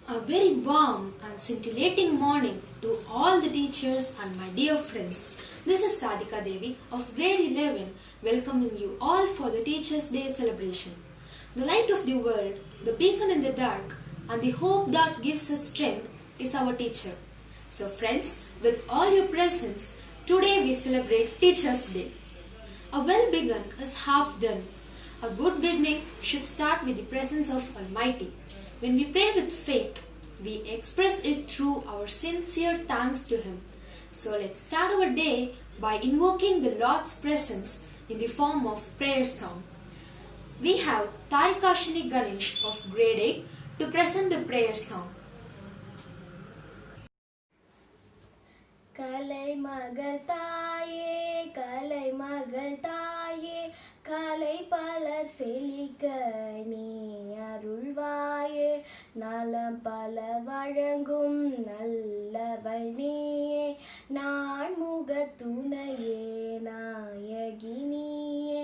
A very warm and scintillating morning to all the teachers and my dear friends. This is Sadika Devi of grade 11 welcoming you all for the Teachers' Day celebration. The light of the world, the beacon in the dark, and the hope that gives us strength is our teacher. So friends, with all your presence, today we celebrate Teachers' Day. A well begun is half done. A good beginning should start with the presence of Almighty. When we pray with faith, we express it through our sincere thanks to Him. So let's start our day by invoking the Lord's presence in the form of prayer song. We have Tarikashini Ganesh of grade 8 to present the prayer song. Kalai magal taaye, kalai palar selika nee arulvaye, nalam pala vazhangum nallaval neeye, naan mugathunaye nayagi neeye,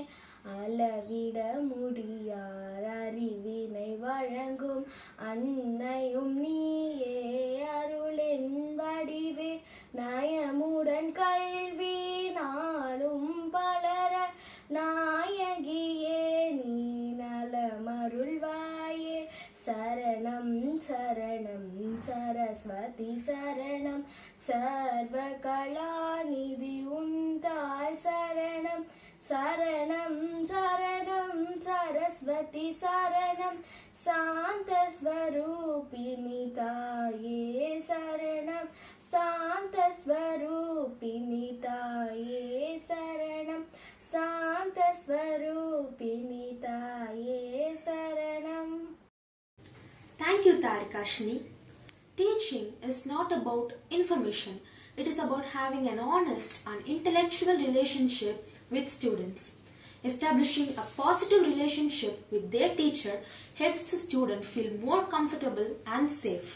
அளவிட முடியார் அறிவினை வழங்கும் அன்னையும் நீயே, அருளின் வடிவே நயமுடன் கல்வி நாளும் பலர நாயகியே நீ நலமருள்வாயே. சரணம் சரணம் சரஸ்வதி சரணம் சர்வகலாநிதி உந்தாள் சரணம். சரணம் சரணம் சரஸ்வதி சரணம் சாந்த ஸ்வரூபிணி தாயே சரணம். சாந்த ஸ்வரூபிணி தாயே சரணம். சாந்த ஸ்வரூபிணி தாயே சரணம். Thank you, Tarikashini. Teaching is not about information. It is about having an honest and intellectual relationship with students. Establishing a positive relationship with their teacher helps the student feel more comfortable and safe.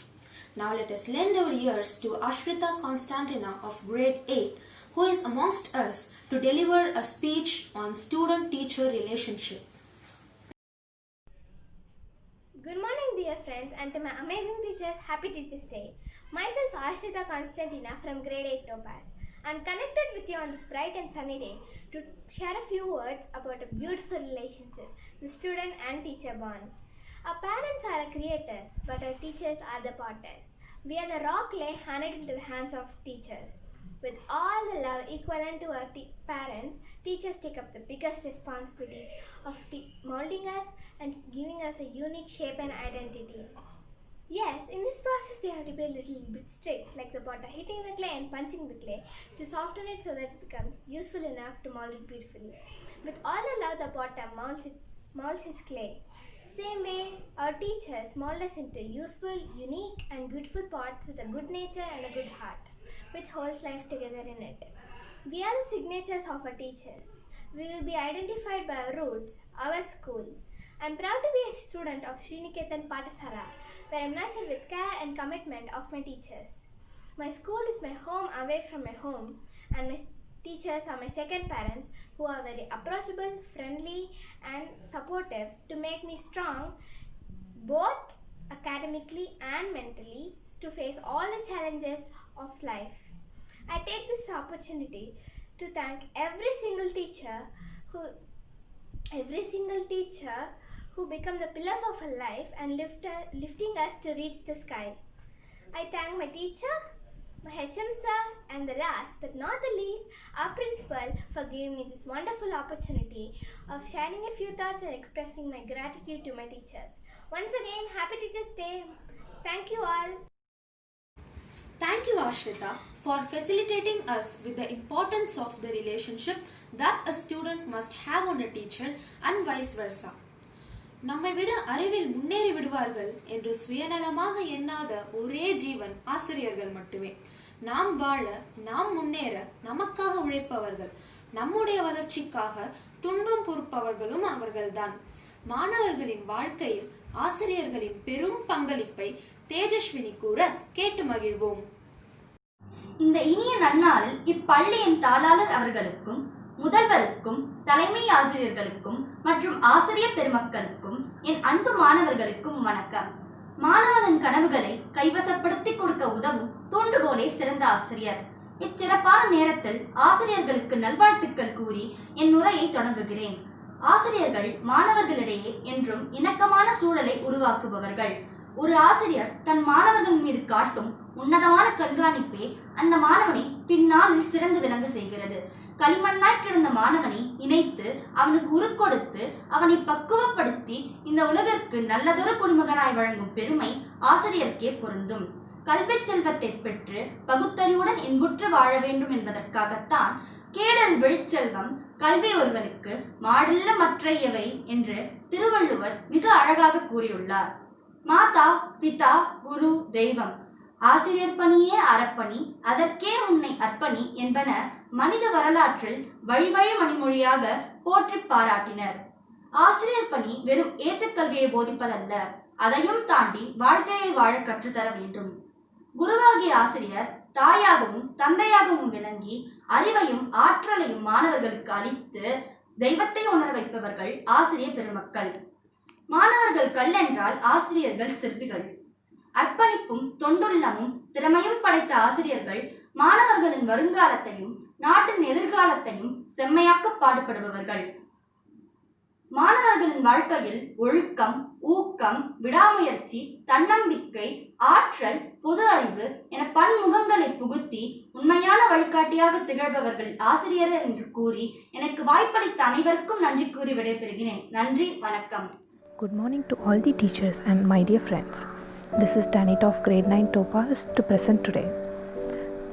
Now let us lend our ears to Ashrita Constantina of grade 8, who is amongst us to deliver a speech on student-teacher relationship. Good morning, dear friends, and to my amazing teachers, happy Teachers' Day. Myself, Ashrita Constantina from grade 8 Topaz. I am connected with you on this bright and sunny day to share a few words about a beautiful relationship, the student and teacher bond. Our parents are our creators, but our teachers are the potters. We are the raw clay handed into the hands of teachers. With all the love equivalent to our parents, teachers take up the biggest responsibilities of molding us and giving us a unique shape and identity. Yes, in this process they have to be a little bit strict, like the potter hitting the clay and punching the clay to soften it so that it becomes useful enough to mold it beautifully. With all the love, the potter molds his clay. Same way, our teachers mold us into useful, unique and beautiful pots with a good nature and a good heart, which holds life together in it. We are the signatures of our teachers. We will be identified by our roots, our school. I am proud to be a student of Shree Niketan Patasala, where I am nurtured with care and commitment of my teachers. My school is my home away from my home, and my teachers are my second parents, who are very approachable, friendly and supportive to make me strong both academically and mentally to face all the challenges of life. I take this opportunity to thank every single teacher who become the pillars of our life and lifting us to reach the sky. I thank my teacher, my HM sir, and the last but not the least, our principal for giving me this wonderful opportunity of sharing a few thoughts and expressing my gratitude to my teachers. Once again, happy Teachers' Day. Thank you all. Thank you, Ashrita, for facilitating us with the importance of the relationship that a student must have on a teacher and vice versa. நம்மை விட அறிவில் முன்னேறி விடுவார்கள் என்று சுயநலமாக எண்ணாத ஒரே ஜீவன் ஆசிரியர்கள் மட்டுமே. நாம் வாழ, நாம் முன்னேற நமக்காக உழைப்பவர்கள், நம்முடைய வளர்ச்சிக்காக துன்பம் பொறுப்பவர்களும் அவர்கள்தான். மாணவர்களின் வாழ்க்கையில் ஆசிரியர்களின் பெரும் பங்களிப்பை தேஜஸ்வினி கூற கேட்டு மகிழ்வோம். இந்த இனிய நன்னாளில் இப்பள்ளியின் தாளாளர் அவர்களுக்கும் முதல்வருக்கும் தலைமை ஆசிரியர்களுக்கும் மற்றும் ஆசிரியர் பெருமக்களுக்கும் என் அன்பு மாணவர்களுக்கும் வணக்கம். மாணவனின் கனவுகளை கைவசப்படுத்தி கொடுக்க உதவும் தூண்டுகோலே சிறந்த ஆசிரியர். இச்சிறப்பான நேரத்தில் ஆசிரியர்களுக்கு நல்வாழ்த்துக்கள் கூறி என் உரையை தொடங்குகிறேன். ஆசிரியர்கள் மாணவர்களிடையே என்றும் இணக்கமான சூழலை உருவாக்குபவர்கள். ஒரு ஆசிரியர் தன் மாணவர்கள் மீது காட்டும் உன்னதமான கண்காணிப்பே அந்த மாணவனை பின்னாளில் சிறந்து விளங்க செய்கிறது. களிமண்ணாய் கிடந்த மாணவனை இணைத்து அவனுக்கு உருக்கொடுத்து அவனை பக்குவப்படுத்தி இந்த உலகிற்கு நல்லதொரு குடிமகனாய் வழங்கும் பெருமை ஆசிரியருக்கே பொருந்தும். கல்வி செல்வத்தை பெற்று பகுத்தறிவுடன் இன்புற்று வாழ வேண்டும் என்பதற்காகத்தான் கேடல் விழிச்செல்வம் கல்வி ஒருவனுக்கு மாடில்ல மற்றையவை என்று திருவள்ளுவர் மிக அழகாக கூறியுள்ளார். மாதா பிதா குரு தெய்வம், ஆசிரியர் பணியே அறப்பணி, அதற்கே உன்னை அர்ப்பணி என்பன மனித வரலாற்றில் வழி வழி மணிமொழியாக போற்றி பாராட்டினர். ஆசிரியர் பணி வெறும் ஏத்துக்கல்வியை போதிப்பதல்ல, அதையும் தாண்டி வாழ்க்கையை வாழ கற்றுத்தர வேண்டும். குருவாகிய ஆசிரியர் தாயாகவும் தந்தையாகவும் விளங்கி அறிவையும் ஆற்றலையும் மாணவர்களுக்கு அளித்து தெய்வத்தை உணர வைப்பவர்கள் ஆசிரியர் பெருமக்கள். மாணவர்கள் கல் என்றால் ஆசிரியர்கள் சிற்பிகள். அர்ப்பணிப்பும் தொண்டுள்ளமும் திறமையும் படைத்த ஆசிரியர்கள் மாணவர்களின் வருங்காலத்தையும் நாட்டின் எதிர்காலத்தையும் செம்மையாக்க பாடுபடுபவர்கள். மாணவர்களின் வாழ்க்கையில் ஒழுக்கம், ஊக்கம், விடாமுயற்சி, தன்னம்பிக்கை, ஆற்றல், பொது அறிவு என பன்முகங்களை புகுத்தி உண்மையான வழிகாட்டியாக திகழ்பவர்கள் ஆசிரியர் என்று கூறி எனக்கு வாய்ப்பளித்த அனைவருக்கும் நன்றி கூறி விடைபெறுகிறேன். நன்றி, வணக்கம். Good morning to all the teachers and my dear friends. This is Danita of Grade 9 Topaz to present today.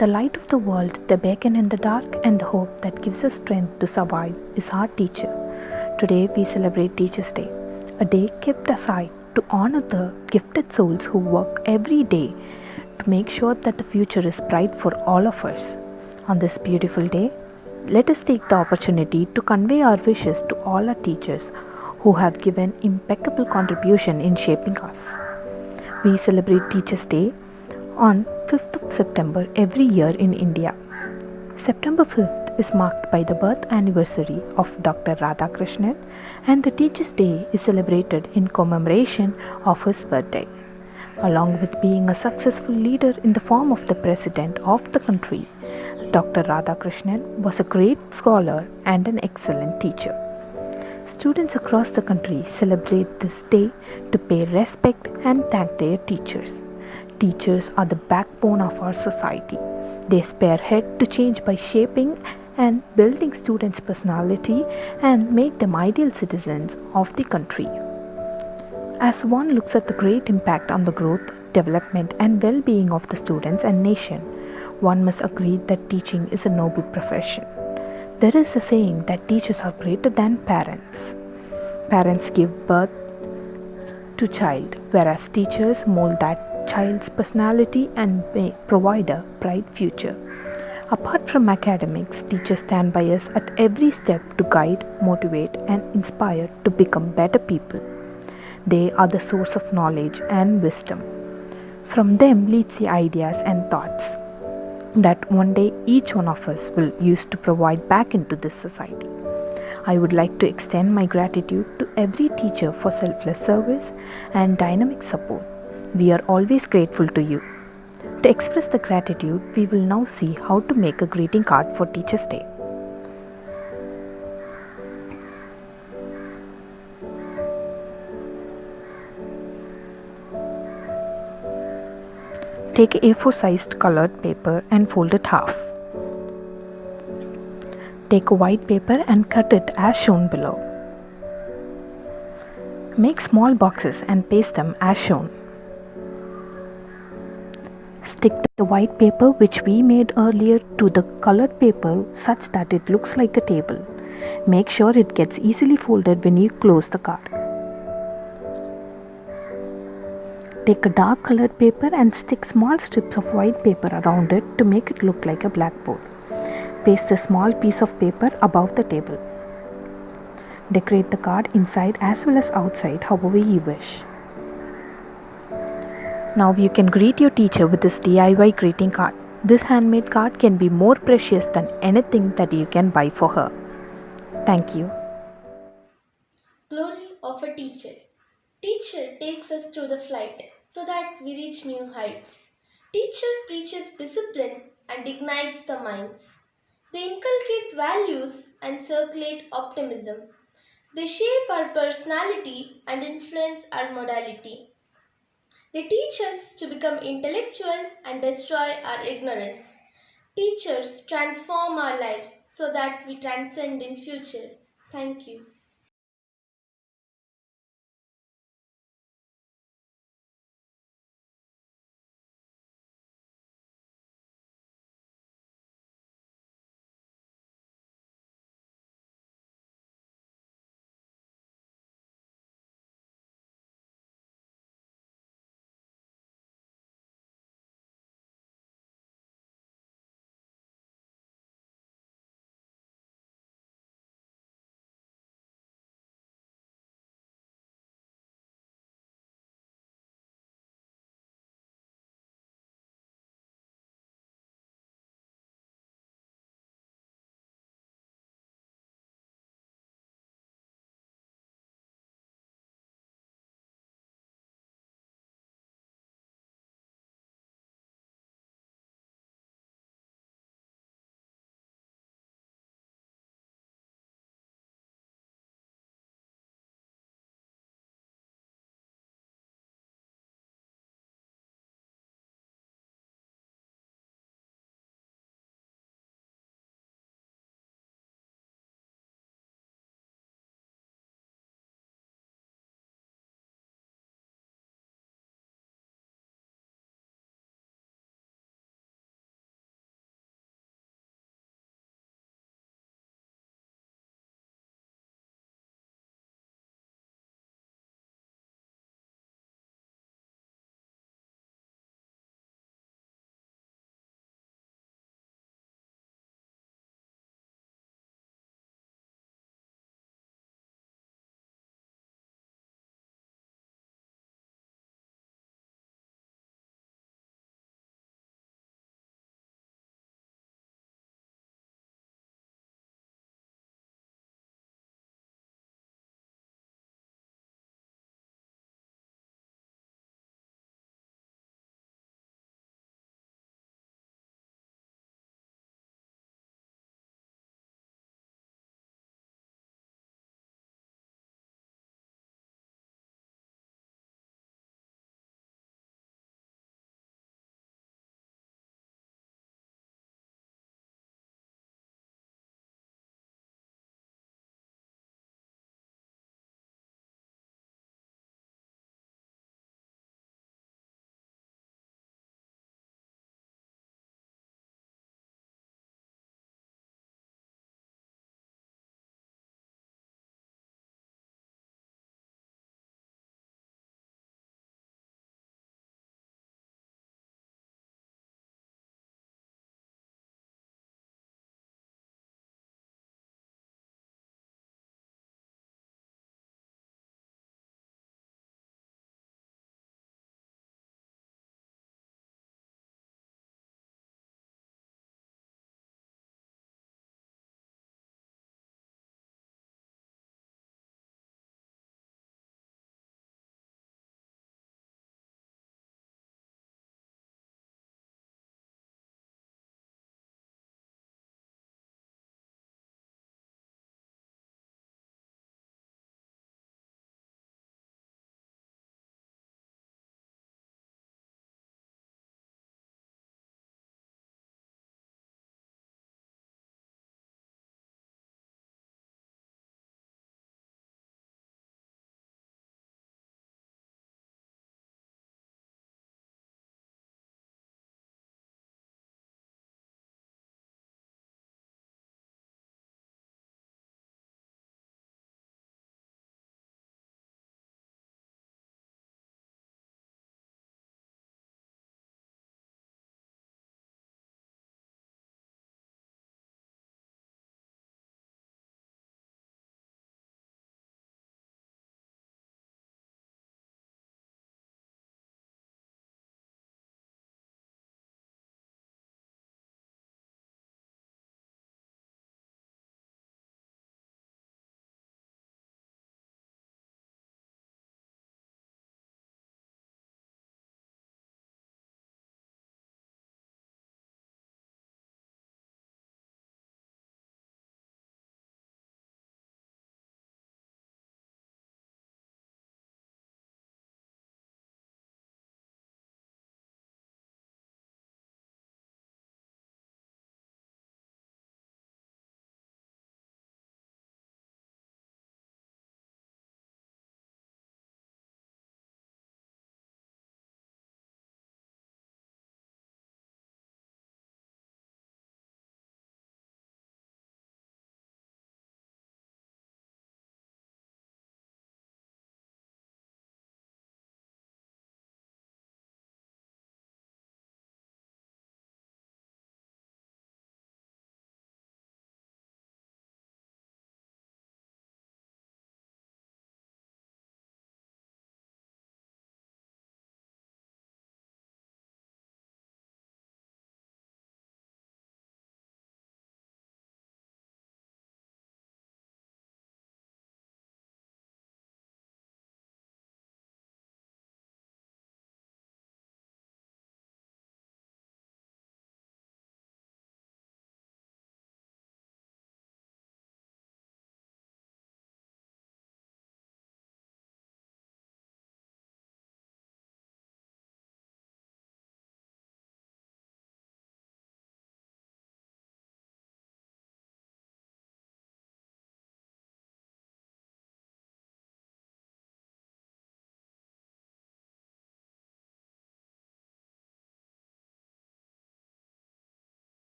The light of the world, the beacon in the dark, and the hope that gives us strength to survive is our teacher. Today we celebrate Teachers' Day, a day kept aside to honor the gifted souls who work every day to make sure that the future is bright for all of us. On this beautiful day, let us take the opportunity to convey our wishes to all our teachers who have given impeccable contribution in shaping us. We celebrate Teachers' Day on 5th of September every year in India. September 5th is marked by the birth anniversary of Dr. Radhakrishnan, and the Teachers' Day is celebrated in commemoration of his birthday. Along with being a successful leader in the form of the President of the country, Dr. Radhakrishnan was a great scholar and an excellent teacher. Students across the country celebrate this day to pay respect and thank their teachers. Teachers are the backbone of our society. They spearhead to change by shaping and building students' personality and make them ideal citizens of the country. As one looks at the great impact on the growth, development and well-being of the students and nation, one must agree that teaching is a noble profession. There is a saying that teachers are greater than parents. Parents give birth to child, whereas teachers mold that child's personality and provide a bright future. Apart from academics, teachers stand by us at every step to guide, motivate, and inspire to become better people. They are the source of knowledge and wisdom. From them leads the ideas and thoughts that one day each one of us will use to provide back into this society. I would like to extend my gratitude to every teacher for selfless service and dynamic support. We are always grateful to you. To express the gratitude, we will now see how to make a greeting card for Teachers' Day. Take a A4 sized colored paper and fold it half. Take a white paper and cut it as shown below. Make small boxes and paste them as shown. Stick the white paper which we made earlier to the colored paper such that it looks like a table. Make sure it gets easily folded when you close the card. Take a dark colored paper and stick small strips of white paper around it to make it look like a blackboard. Paste a small piece of paper above the table. Decorate the card inside as well as outside however you wish. Now you can greet your teacher with this DIY greeting card. This handmade card can be more precious than anything that you can buy for her. Thank you. Glory of a teacher. Teacher takes us through the flight, so that we reach new heights. Teacher preaches discipline and ignites the minds. They inculcate values and circulate optimism. They shape our personality and influence our modality. They teach us to become intellectual and destroy our ignorance. Teachers transform our lives so that we transcend in future. Thank you.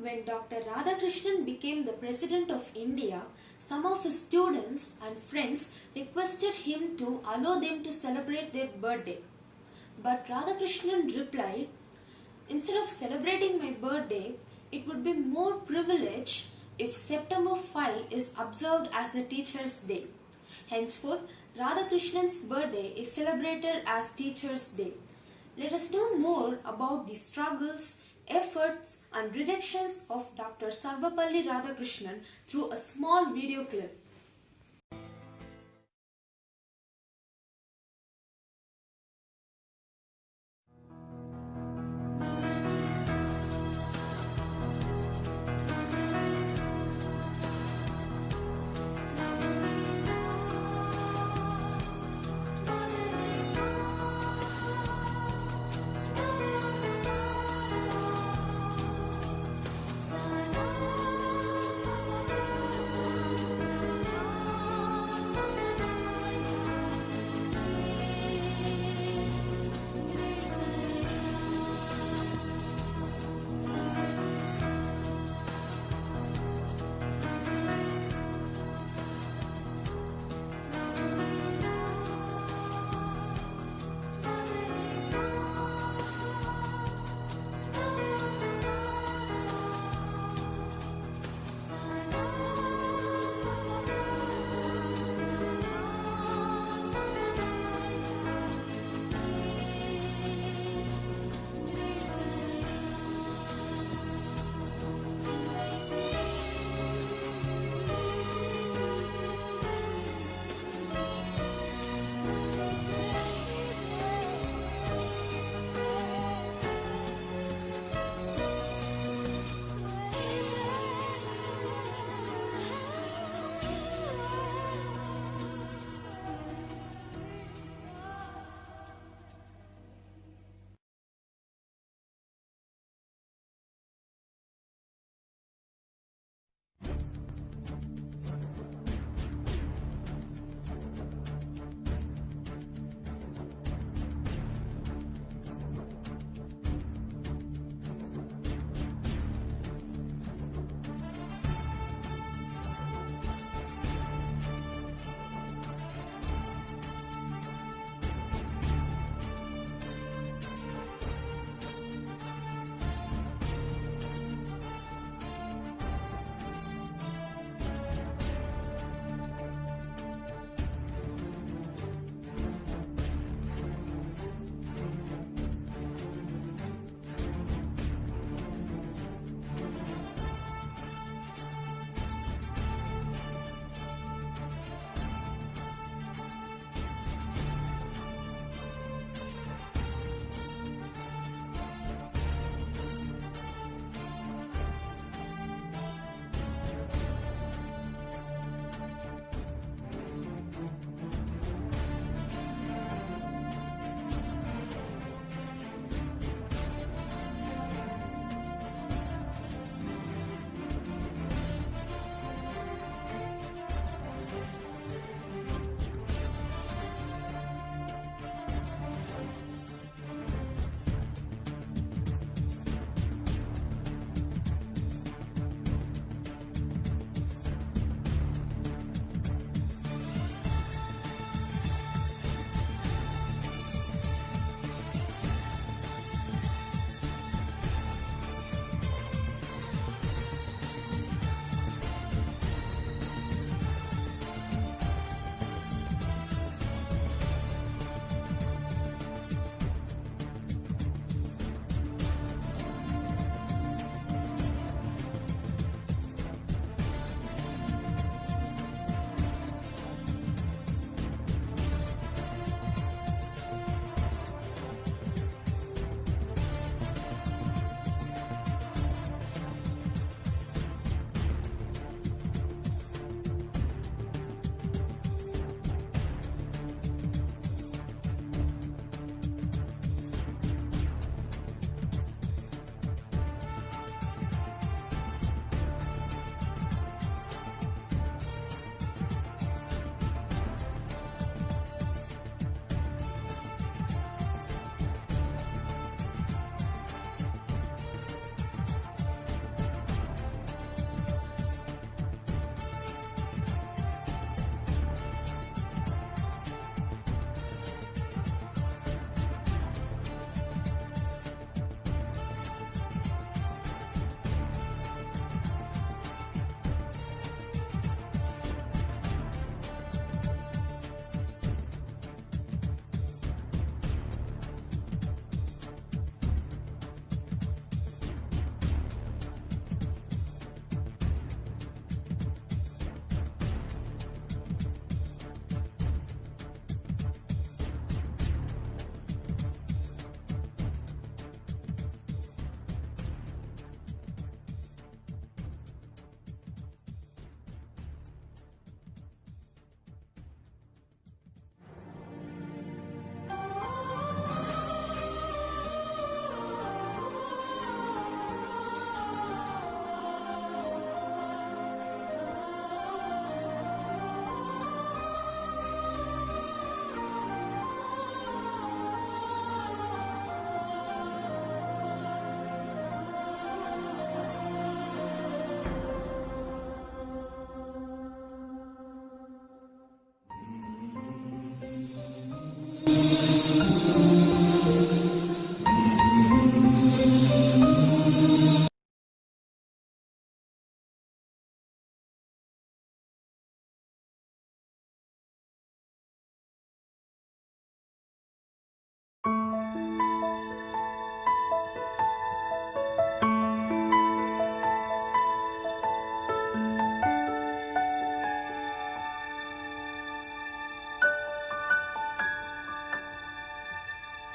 When Dr. Radhakrishnan became the President of India, some of his students and friends requested him to allow them to celebrate their birthday. But Radhakrishnan replied, "Instead of celebrating my birthday, it would be more privilege if September 5 is observed as a Teacher's Day." Henceforth, Radhakrishnan's birthday is celebrated as Teacher's Day. Let us know more about the struggles, efforts and rejections of Dr. Sarvapalli Radhakrishnan through a small video clip.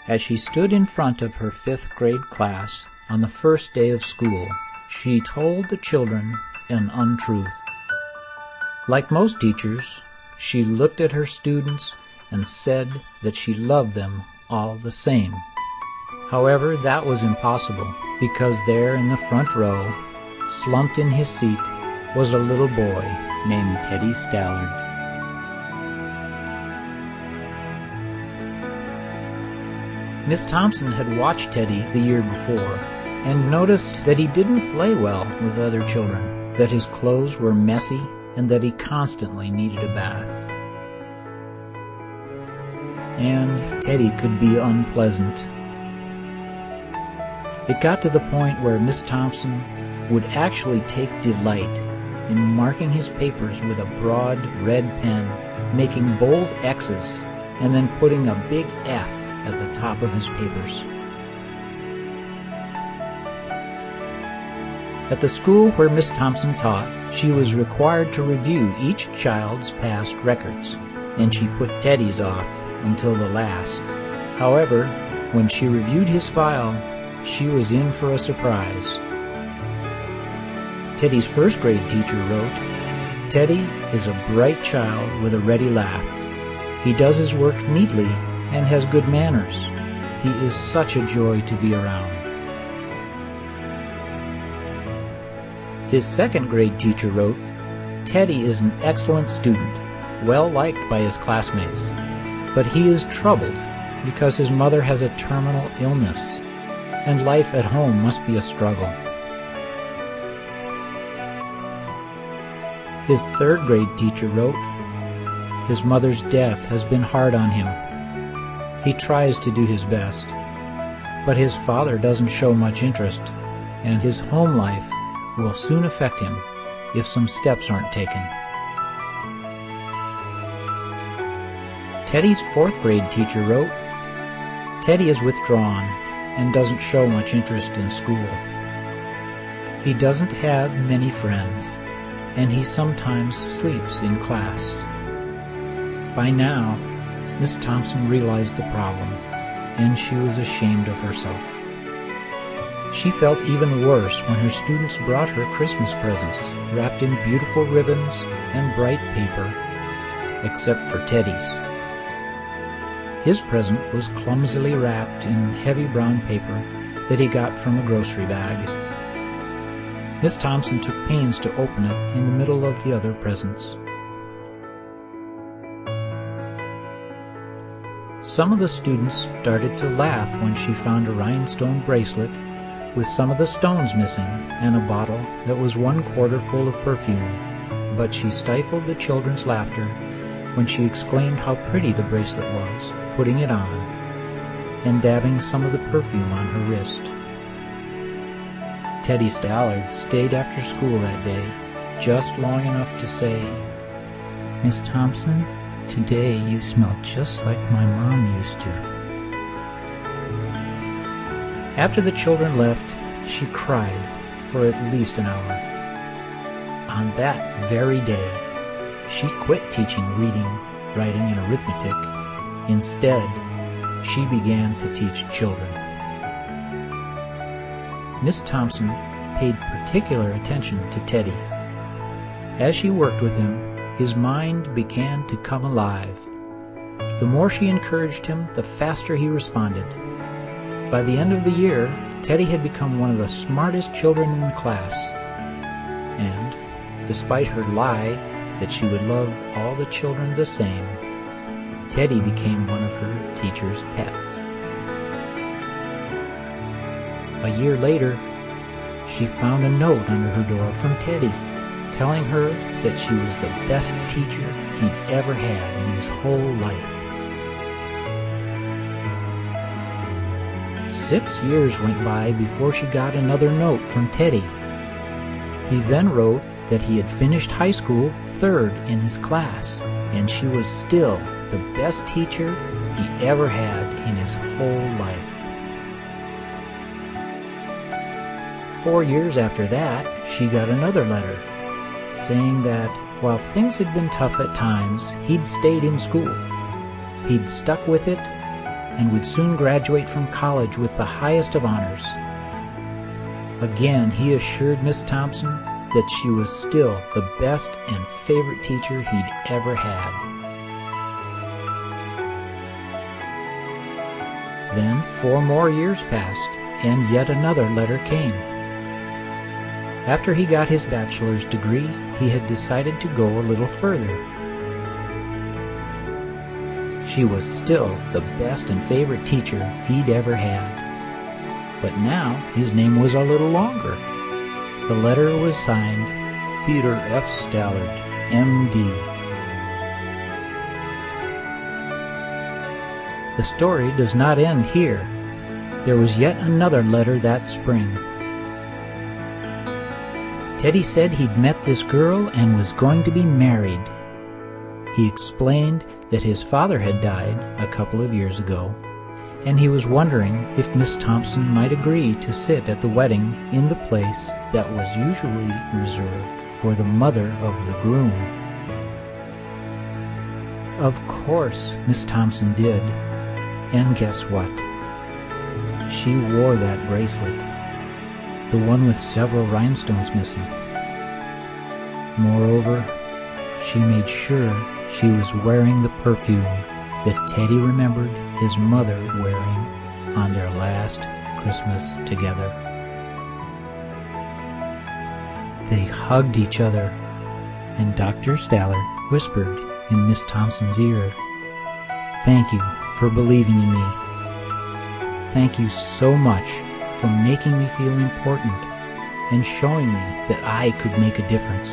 As she stood in front of her 5th grade class on the first day of school, she told the children an untruth. Like most teachers, she looked at her students and said that she loved them all the same. However, that was impossible, because there in the front row, slumped in his seat, was a little boy named Teddy Stallard. Miss Thompson had watched Teddy the year before and noticed that he didn't play well with other children, that his clothes were messy, and that he constantly needed a bath. And Teddy could be unpleasant. It got to the point where Miss Thompson would actually take delight in marking his papers with a broad red pen, making bold X's, and then putting a big F at the top of his papers. At the school where Miss Thompson taught, she was required to review each child's past records, and she put Teddy's off until the last. However, when she reviewed his file, she was in for a surprise. Teddy's 1st grade teacher wrote, "Teddy is a bright child with a ready laugh. He does his work neatly and has good manners. He is such a joy to be around." His 2nd grade teacher wrote, "Teddy is an excellent student, well liked by his classmates, but he is troubled because his mother has a terminal illness, and life at home must be a struggle." His 3rd grade teacher wrote, "His mother's death has been hard on him. He tries to do his best, but his father doesn't show much interest, and his home life will soon affect him if some steps aren't taken." Teddy's 4th grade teacher wrote, "Teddy is withdrawn and doesn't show much interest in school. He doesn't have many friends, and he sometimes sleeps in class." By now, Miss Thompson realized the problem, and she was ashamed of herself. She felt even worse when her students brought her Christmas presents, wrapped in beautiful ribbons and bright paper, except for Teddy's. His present was clumsily wrapped in heavy brown paper that he got from a grocery bag. Miss Thompson took pains to open it in the middle of the other presents. Some of the students started to laugh when she found a rhinestone bracelet with some of the stones missing and a bottle that was 1/4 full of perfume, but she stifled the children's laughter when she exclaimed how pretty the bracelet was, putting it on, and dabbing some of the perfume on her wrist. Teddy Stallard stayed after school that day, just long enough to say, "Miss Thompson, today you smell just like my mom used to." After the children left, she cried for at least an hour. On that very day, she quit teaching reading, writing, and arithmetic. Instead, she began to teach children. Miss Thompson paid particular attention to Teddy. As she worked with him, his mind began to come alive. The more she encouraged him, the faster he responded. By the end of the year, Teddy had become one of the smartest children in the class. And, despite her lie that she would love all the children the same, Teddy became one of her teacher's pets. A year later, she found a note under her door from Teddy, telling her that she was the best teacher he'd ever had in his whole life. 6 years went by before she got another note from Teddy. He then wrote that he had finished high school third in his class, and she was still the best teacher he ever had in his whole life. 4 years after that, she got another letter saying that while things had been tough at times, he'd stayed in school. He'd stuck with it and would soon graduate from college with the highest of honors. Again, he assured Miss Thompson that she was still the best and favorite teacher he'd ever had. Then 4 more years passed, and yet another letter came. After he got his bachelor's degree, he had decided to go a little further. She was still the best and favorite teacher he'd ever had. But now his name was a little longer. The letter was signed Theodore F. Stallard, M.D. The story does not end here. There was yet another letter that spring. Teddy said he'd met this girl and was going to be married. He explained that his father had died a couple of years ago, and he was wondering if Miss Thompson might agree to sit at the wedding in the place that was usually reserved for the mother of the groom. Of course, Miss Thompson did, and guess what? She wore that bracelet, the one with several rhinestones missing. Moreover, she made sure she was wearing the perfume that Teddy remembered his mother wearing on their last Christmas together. They hugged each other, and Dr. Stallard whispered in Miss Thompson's ear, "Thank you for believing in me. Thank you so much for making me feel important and showing me that I could make a difference."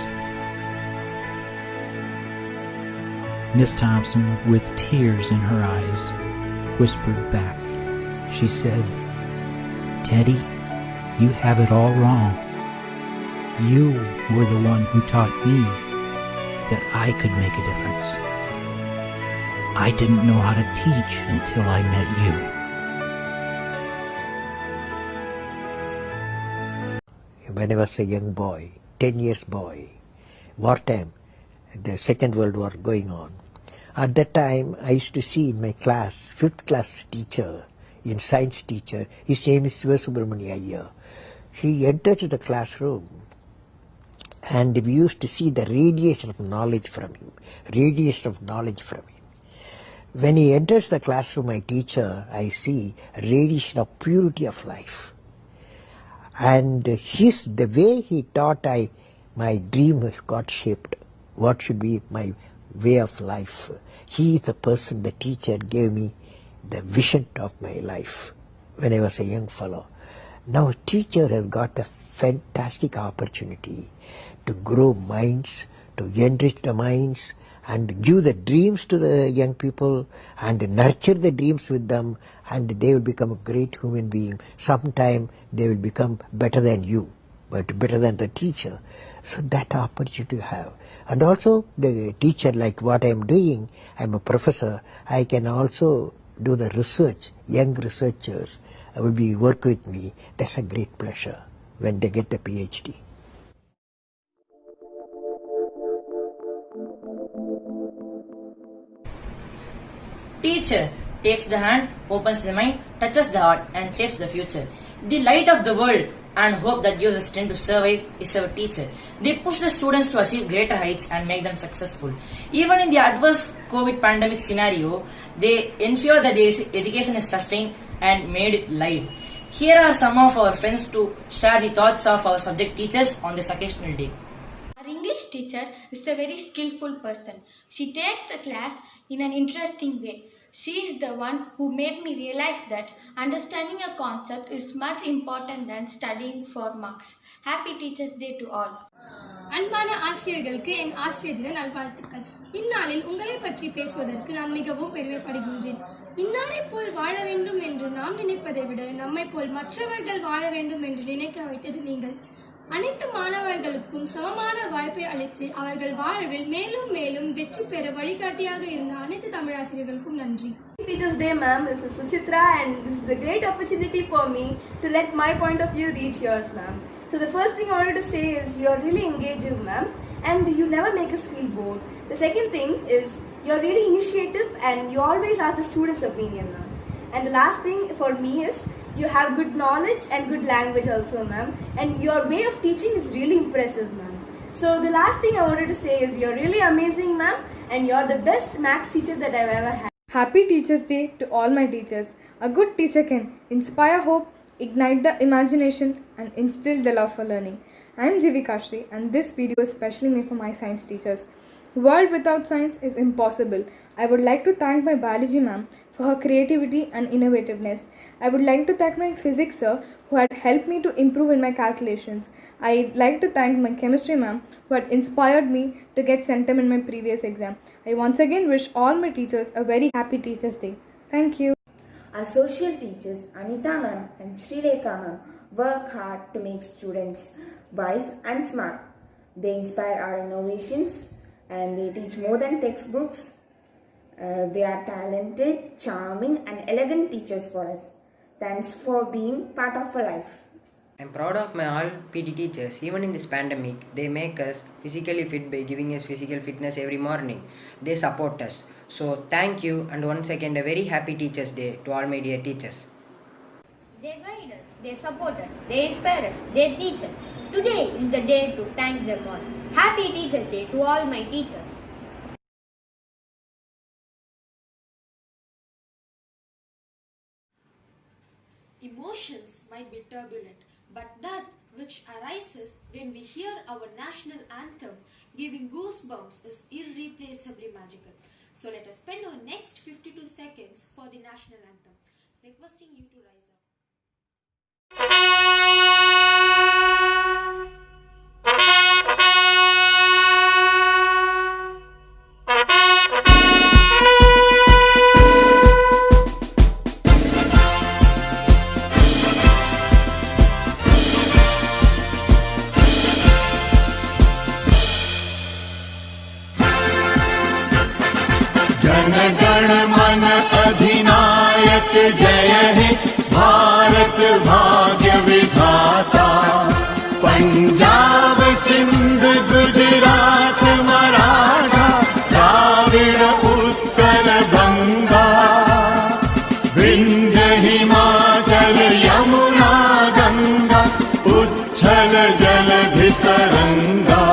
Miss Thompson, with tears in her eyes, whispered back. She said, "Teddy, you have it all wrong. You were the one who taught me that I could make a difference. I didn't know how to teach until I met you." When I was a young boy, 10 years boy, wartime, the Second World War going on. At that time, I used to see in my class, 5th class teacher, in science teacher, his name is Subramania Iyer. He entered the classroom and we used to see the radiation of knowledge from him, When he enters the classroom, my teacher, I see a radiation of purity of life. And the way he taught, my dream got shaped. What should be my way of life? He is the person, the teacher gave me the vision of my life when I was a young fellow. Now teacher has got a fantastic opportunity to grow minds, to enrich the minds, and give the dreams to the young people and nurture the dreams with them, and they will become a great human being. Sometime they will become better than you, but better than the teacher. So that opportunity you have. And also the teacher, like what I am doing, I am a professor, I can also do the research. Young researchers will work with me. That's a great pleasure when they get the PhD. Teacher takes the hand, opens the mind, touches the heart and shapes the future. The light of the world and hope that gives us strength to survive is our teacher. They push the students to achieve greater heights and make them successful. Even in the adverse COVID pandemic scenario, they ensure that their education is sustained and made live. Here are some of our friends to share the thoughts of our subject teachers on this occasional day. Our English teacher is a very skillful person. She takes the class in an interesting way. She is the one who made me realize that understanding a concept is much important than studying for marks. Happy Teachers Day to all. அன்பான ஆசிரியர்களுக்கு என் ஆசிரியர் தின நல்வாழ்த்துக்கள். இந்நாளில் உங்களை பற்றி பேசுவதற்கு நான் மிகவும் பெருமைப்படுகின்றேன். இன்னாரை போல் வாழ வேண்டும் என்று நாம் நினைப்பதை விட நம்மை போல் மற்றவர்கள் வாழ வேண்டும் என்று நினைக்க வைத்தது நீங்கள். அனைத்து மாணவர்களுக்கும் சமமான வாய்ப்பை அளித்து அவர்கள் வாழ்வில் மேலும் மேலும் வெற்றி பெற வழிகாட்டியாக இருந்த அனைத்து தமிழாசிரியர்களுக்கும் நன்றி. Teachers Day, ma'am. This is Suchitra, and this is a great opportunity for me to let my point of view reach yours, ma'am. So the first thing I wanted to say is you're really engaging, ma'am, and you never make us feel bored. The second thing is you're really initiative, and you always ask the students' opinion, ma'am. And the last thing for me is you have good knowledge and good language also, ma'am, and your way of teaching is really impressive, ma'am. So the last thing I wanted to say is you're really amazing, ma'am, and you're the best maths teacher that I've ever had. Happy Teachers Day to all my teachers. A good teacher can inspire hope, ignite the imagination, and instill the love for learning. I am Jivika Shree, and this video is specially made for my science teachers. World without science is impossible. I would like to thank my biology ma'am for her creativity and innovativeness. I would like to thank my physics sir who had helped me to improve in my calculations. I'd like to thank my chemistry ma'am who had inspired me to get centum in my previous exam. I once again wish all my teachers a very happy Teachers Day. Thank you. Our social teachers Anita ma'am and Shree Niketan ma'am work hard to make students wise and smart. They inspire our innovations and they teach more than textbooks. They are talented, charming and elegant teachers for us. Thanks for being part of our life. I'm proud of my all PT teachers. Even in this pandemic, they make us physically fit by giving us physical fitness every morning. They support us. So thank you, and once again a very happy Teachers Day to all my dear teachers. They guide us, they support us, they inspire us, they teach us. Today is the day to thank them all. Happy Teachers Day to all my teachers. Emotions might be turbulent, but that which arises when we hear our national anthem giving goosebumps is irreplaceably magical. So let us spend our next 52 seconds for the national anthem, requesting you to rise up. जनगण मन अधिनायक जय हे भारत भाग्य विधाता। पंजाब सिंध गुजरात मराठा द्राविड़ उत्कल गंगा विंध्य हिमाचल यमुना गंगा उच्छल जलधि तरंगा।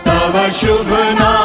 तव शुभ नाम